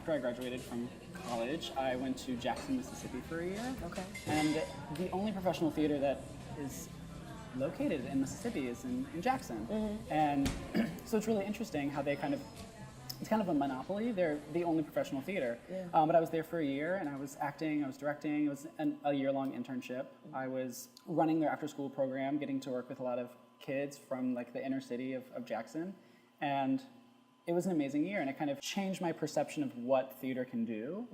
after I graduated from college, I went to Jackson, Mississippi for a year. Okay. And the only professional theater that is located in Mississippi is in Jackson. And so it's really interesting how they it's kind of a monopoly. They're the only professional theater. Yeah. But I was there for a year, and I was acting, I was directing. It was a year-long internship. I was running their after-school program, getting to work with a lot of kids from like the inner city of Jackson. And it was an amazing year, and it kind of changed my perception of what theater can do.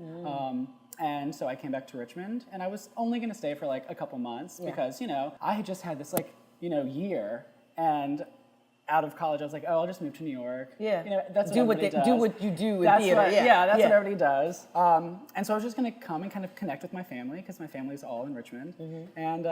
And so I came back to Richmond, and I was only going to stay for like a couple months because, I had just had this year, and out of college I was like, oh, I'll just move to New York. Yeah. That's what everybody does. Do what you do in That's theater. what, that's what everybody does. And so I was just going to come and kind of connect with my family because my family's all in Richmond. And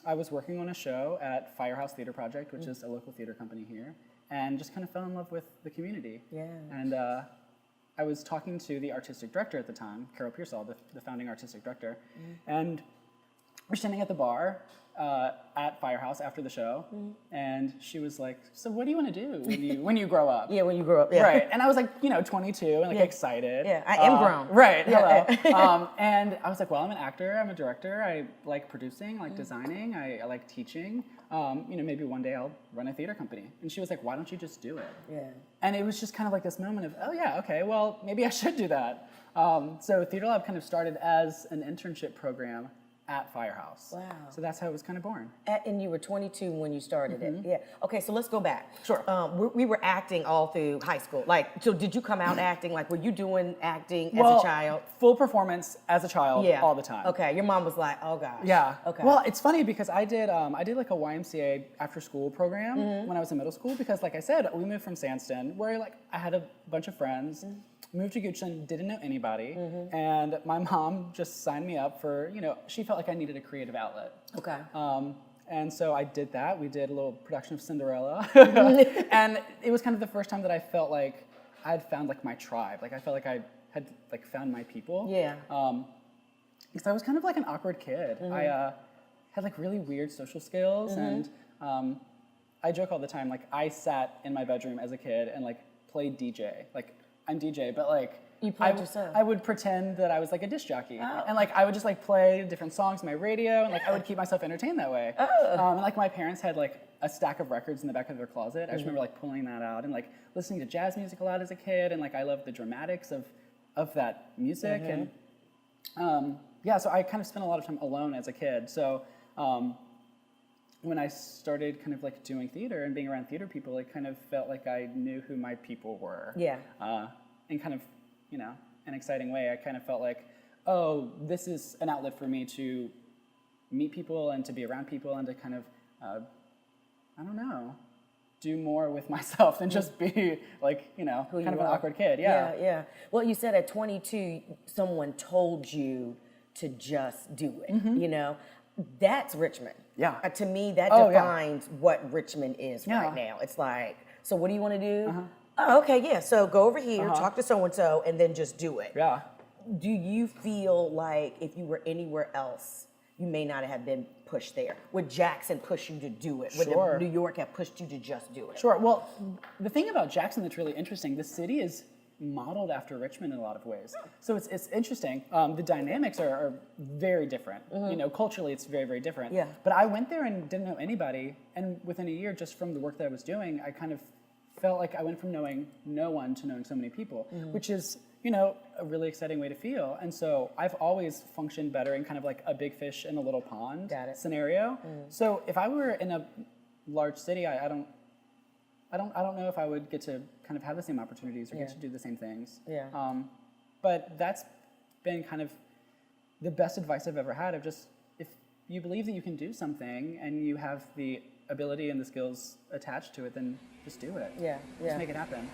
I was working on a show at Firehouse Theater Project, which is a local theater company here, and just kind of fell in love with the community. Yeah. And I was talking to the artistic director at the time, Carol Pearsall, the founding artistic director, and we're standing at the bar at Firehouse after the show, and she was like, "So what do you want to do when you grow up?" Yeah, when you grow up. Yeah. Right. And I was like, 22 and like excited. Yeah, I am grown. Right. Yeah. Hello. And I was like, well, I'm an actor. I'm a director. I like producing. I like designing. I like teaching. Maybe one day I'll run a theater company. And she was like, why don't you just do it? Yeah. And it was just kind of like this moment of, oh yeah, okay, well, maybe I should do that. So Theater Lab kind of started as an internship program at Firehouse. Wow. So that's how it was kind of born. And you were 22 when you started it. Yeah. Okay, so let's go back. Sure. We were acting all through high school. So did you come out acting? Like, were you doing acting as a child? Full performance as a child all the time. Okay, your mom was like, oh gosh. Yeah. Okay. Well, it's funny because I did like a YMCA after school program when I was in middle school because, like I said, we moved from Sandston where I had a bunch of friends. Moved to Goochland, didn't know anybody, and my mom just signed me up for, she felt like I needed a creative outlet. Okay. And so I did that. We did a little production of Cinderella, and it was kind of the first time that I felt like I'd found like my tribe. Like I felt like I had like found my people. Yeah. Because I was kind of like an awkward kid. I had like really weird social skills, and I joke all the time. Like I sat in my bedroom as a kid and like played DJ. Like I'm DJ, but like you played yourself. I would pretend that I was like a disc jockey, and like I would just like play different songs on my radio, and like I would keep myself entertained that way. And like my parents had like a stack of records in the back of their closet. I just remember like pulling that out and like listening to jazz music a lot as a kid, and like I loved the dramatics of that music, and so I kind of spent a lot of time alone as a kid. So when I started kind of like doing theater and being around theater people, it kind of felt like I knew who my people were. Yeah. In kind of, an exciting way. I kind of felt like, oh, this is an outlet for me to meet people and to be around people and to kind of, do more with myself than just be like, kind of an awkward kid. Yeah. Well, you said at 22, someone told you to just do it, That's Richmond. Yeah. To me, that defines what Richmond is right now. It's like, so what do you want to do? Oh, okay, yeah. So go over here, talk to so-and-so, and then just do it. Yeah. Do you feel like if you were anywhere else, you may not have been pushed there? Would Jackson push you to do it? Sure. Would New York have pushed you to just do it? Sure. Well, the thing about Jackson that's really interesting, the city is modeled after Richmond in a lot of ways. So it's interesting. The dynamics are very different. Culturally it's very, very different. Yeah. But I went there and didn't know anybody, and within a year, just from the work that I was doing, I kind of felt like I went from knowing no one to knowing so many people, which is, a really exciting way to feel. And so I've always functioned better in kind of like a big fish in a little pond scenario. So if I were in a large city, I don't know if I would get to kind of have the same opportunities or get to do the same things. Yeah. But that's been kind of the best advice I've ever had of just, if you believe that you can do something and you have the ability and the skills attached to it, then just do it. Yeah. Just make it happen.